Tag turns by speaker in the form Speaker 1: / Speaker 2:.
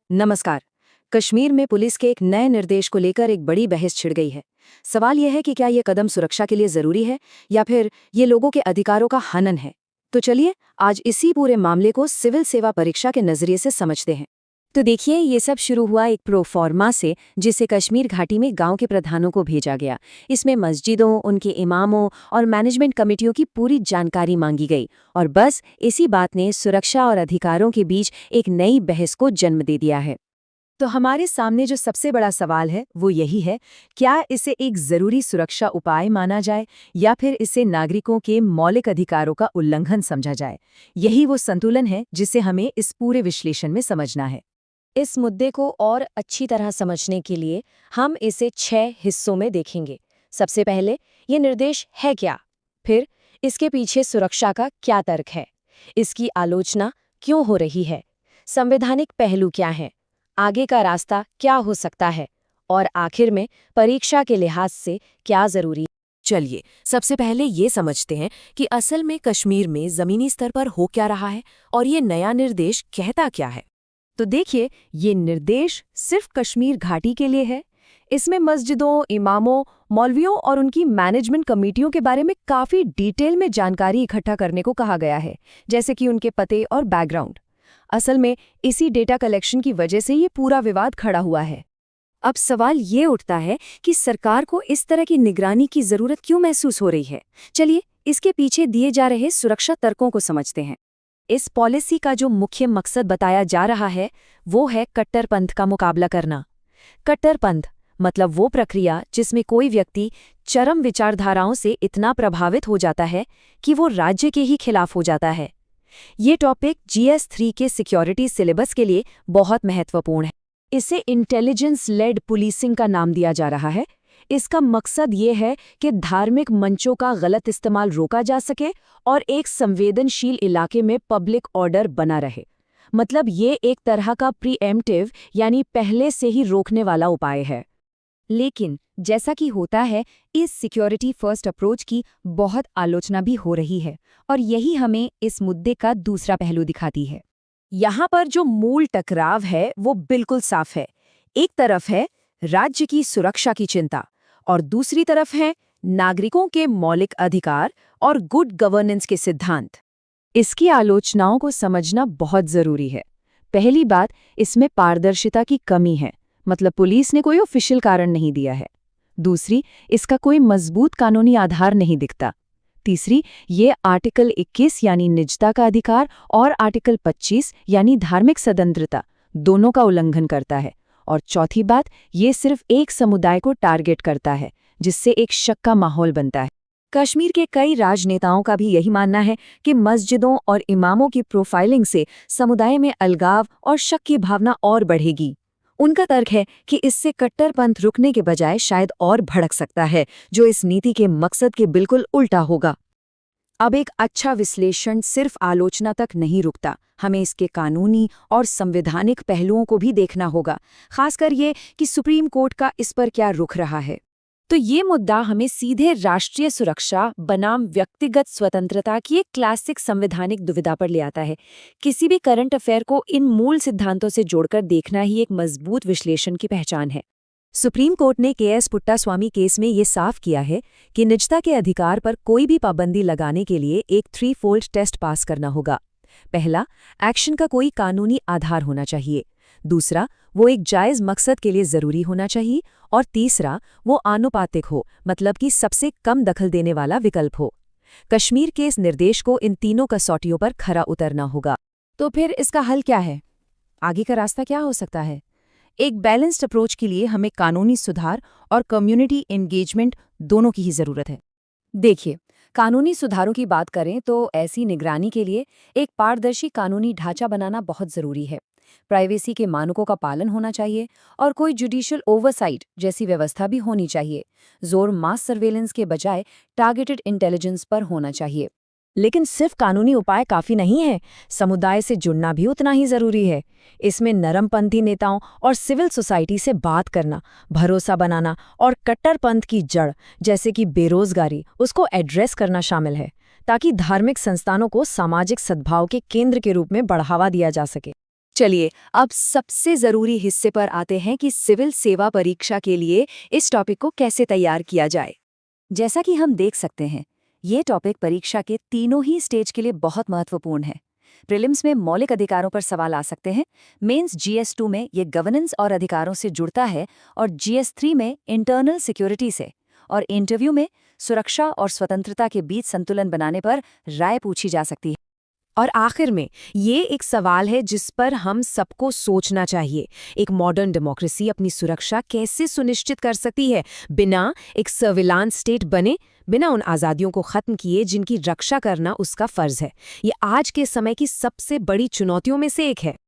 Speaker 1: नमस्कार। कश्मीर में पुलिस के एक नए निर्देश को लेकर एक बड़ी बहस छिड़ गई है। सवाल यह है कि क्या ये कदम सुरक्षा के लिए जरूरी है या फिर ये लोगों के अधिकारों का हनन है। तो चलिए आज इसी पूरे मामले को सिविल सेवा परीक्षा के नजरिए से समझते हैं। तो देखिए, ये सब शुरू हुआ एक प्रोफॉर्मा से, जिसे कश्मीर घाटी में गांव के प्रधानों को भेजा गया। इसमें मस्जिदों, उनके इमामों और मैनेजमेंट कमेटियों की पूरी जानकारी मांगी गई और बस इसी बात ने सुरक्षा और अधिकारों के बीच एक नई बहस को जन्म दे दिया है। तो हमारे सामने जो सबसे बड़ा सवाल है वो यही है, क्या इसे एक जरूरी सुरक्षा उपाय माना जाए या फिर इसे नागरिकों के मौलिक अधिकारों का उल्लंघन समझा जाए। यही वो संतुलन है जिसे हमें इस पूरे विश्लेषण में समझना है। इस मुद्दे को और अच्छी तरह समझने के लिए हम इसे 6 हिस्सों में देखेंगे। सबसे पहले, ये निर्देश है क्या, फिर इसके पीछे सुरक्षा का क्या तर्क है, इसकी आलोचना क्यों हो रही है, संवैधानिक पहलू क्या है, आगे का रास्ता क्या हो सकता है और आखिर में परीक्षा के लिहाज से क्या जरूरी है।
Speaker 2: चलिए सबसे पहले ये समझते हैं कि असल में कश्मीर में जमीनी स्तर पर हो क्या रहा है और ये नया निर्देश कहता क्या है।
Speaker 1: तो देखिए, ये निर्देश सिर्फ कश्मीर घाटी के लिए है। इसमें मस्जिदों, इमामों, मौलवियों और उनकी मैनेजमेंट कमेटियों के बारे में काफी डिटेल में जानकारी इकट्ठा करने को कहा गया है, जैसे कि उनके पते और बैकग्राउंड। असल में इसी डेटा कलेक्शन की वजह से ये पूरा विवाद खड़ा हुआ है। अब सवाल ये उठता है कि सरकार को इस तरह की निगरानी की जरूरत क्यों महसूस हो रही है। चलिए इसके पीछे दिए जा रहे सुरक्षा तर्कों को समझते हैं। इस पॉलिसी का जो मुख्य मकसद बताया जा रहा है वो है कट्टरपंथ का मुकाबला करना। कट्टरपंथ मतलब वो प्रक्रिया जिसमें कोई व्यक्ति चरम विचारधाराओं से इतना प्रभावित हो जाता है कि वो राज्य के ही खिलाफ हो जाता है। ये टॉपिक GS3 के सिक्योरिटी सिलेबस के लिए बहुत महत्वपूर्ण है। इसे इंटेलिजेंस लेड पुलिसिंग का नाम दिया जा रहा है। इसका मकसद ये है कि धार्मिक मंचों का गलत इस्तेमाल रोका जा सके और एक संवेदनशील इलाके में पब्लिक ऑर्डर बना रहे। मतलब ये एक तरह का प्रीएम्प्टिव यानी पहले से ही रोकने वाला उपाय है। लेकिन जैसा कि होता है, इस सिक्योरिटी फर्स्ट अप्रोच की बहुत आलोचना भी हो रही है और यही हमें इस मुद्दे का दूसरा पहलू दिखाती है। यहाँ पर जो मूल टकराव है वो बिल्कुल साफ है। एक तरफ है राज्य की सुरक्षा की चिंता और दूसरी तरफ है नागरिकों के मौलिक अधिकार और गुड गवर्नेंस के सिद्धांत। इसकी आलोचनाओं को समझना बहुत जरूरी है। पहली बात, इसमें पारदर्शिता की कमी है, मतलब पुलिस ने कोई ऑफिशियल कारण नहीं दिया है। दूसरी, इसका कोई मजबूत कानूनी आधार नहीं दिखता। तीसरी, ये आर्टिकल 21 यानी निजता का अधिकार और आर्टिकल 25 यानी धार्मिक स्वतंत्रता दोनों का उल्लंघन करता है। और चौथी बात, ये सिर्फ एक समुदाय को टारगेट करता है, जिससे एक शक का माहौल बनता है। कश्मीर के कई राजनेताओं का भी यही मानना है कि मस्जिदों और इमामों की प्रोफाइलिंग से समुदाय में अलगाव और शक की भावना और बढ़ेगी। उनका तर्क है कि इससे कट्टरपंथ रुकने के बजाय शायद और भड़क सकता है, जो इस नीति के मकसद के बिल्कुल उल्टा होगा। अब एक अच्छा विश्लेषण सिर्फ आलोचना तक नहीं रुकता, हमें इसके कानूनी और संवैधानिक पहलुओं को भी देखना होगा, खासकर ये कि सुप्रीम कोर्ट का इस पर क्या रुख रहा है। तो ये मुद्दा हमें सीधे राष्ट्रीय सुरक्षा बनाम व्यक्तिगत स्वतंत्रता की एक क्लासिक संवैधानिक दुविधा पर ले आता है। किसी भी करंट अफेयर को इन मूल सिद्धांतों से जोड़कर देखना ही एक मजबूत विश्लेषण की पहचान है। सुप्रीम कोर्ट ने KS पुट्टास्वामी केस में ये साफ किया है कि निजता के अधिकार पर कोई भी पाबंदी लगाने के लिए एक 3-fold टेस्ट पास करना होगा। पहला, एक्शन का कोई कानूनी आधार होना चाहिए। दूसरा, वो एक जायज़ मकसद के लिए ज़रूरी होना चाहिए। और तीसरा, वो आनुपातिक हो, मतलब कि सबसे कम दखल देने वाला विकल्प हो। कश्मीर के इस निर्देश को इन तीनों कसौटियों पर खरा उतरना होगा। तो फिर इसका हल क्या है? आगे का रास्ता क्या हो सकता है? एक बैलेंस्ड अप्रोच के लिए हमें कानूनी सुधार और कम्युनिटी एंगेजमेंट दोनों की ही ज़रूरत है। देखिए, कानूनी सुधारों की बात करें तो ऐसी निगरानी के लिए एक पारदर्शी कानूनी ढांचा बनाना बहुत ज़रूरी है। प्राइवेसी के मानकों का पालन होना चाहिए और कोई जुडिशियल ओवरसाइट जैसी व्यवस्था भी होनी चाहिए। जोर मास सर्वेलेंस के बजाय टारगेटेड इंटेलिजेंस पर होना चाहिए। लेकिन सिर्फ कानूनी उपाय काफ़ी नहीं है, समुदाय से जुड़ना भी उतना ही ज़रूरी है। इसमें नरमपंथी नेताओं और सिविल सोसाइटी से बात करना, भरोसा बनाना और कट्टरपंथ की जड़ जैसे कि बेरोजगारी उसको एड्रेस करना शामिल है, ताकि धार्मिक संस्थानों को सामाजिक सद्भाव के केंद्र के रूप में बढ़ावा दिया जा सके। चलिए अब सबसे ज़रूरी हिस्से पर आते हैं कि सिविल सेवा परीक्षा के लिए इस टॉपिक को कैसे तैयार किया जाए। जैसा कि हम देख सकते हैं, ये टॉपिक परीक्षा के तीनों ही स्टेज के लिए बहुत महत्वपूर्ण है। प्रीलिम्स में मौलिक अधिकारों पर सवाल आ सकते हैं, मेंस GS2 में ये गवर्नेंस और अधिकारों से जुड़ता है और GS3 में इंटरनल सिक्योरिटी से, और इंटरव्यू में सुरक्षा और स्वतंत्रता के बीच संतुलन बनाने पर राय पूछी जा सकती है।
Speaker 2: और आखिर में ये एक सवाल है जिस पर हम सबको सोचना चाहिए। एक मॉडर्न डेमोक्रेसी अपनी सुरक्षा कैसे सुनिश्चित कर सकती है बिना एक सर्विलांस स्टेट बने, बिना उन आज़ादियों को ख़त्म किए जिनकी रक्षा करना उसका फ़र्ज़ है। ये आज के समय की सबसे बड़ी चुनौतियों में से एक है।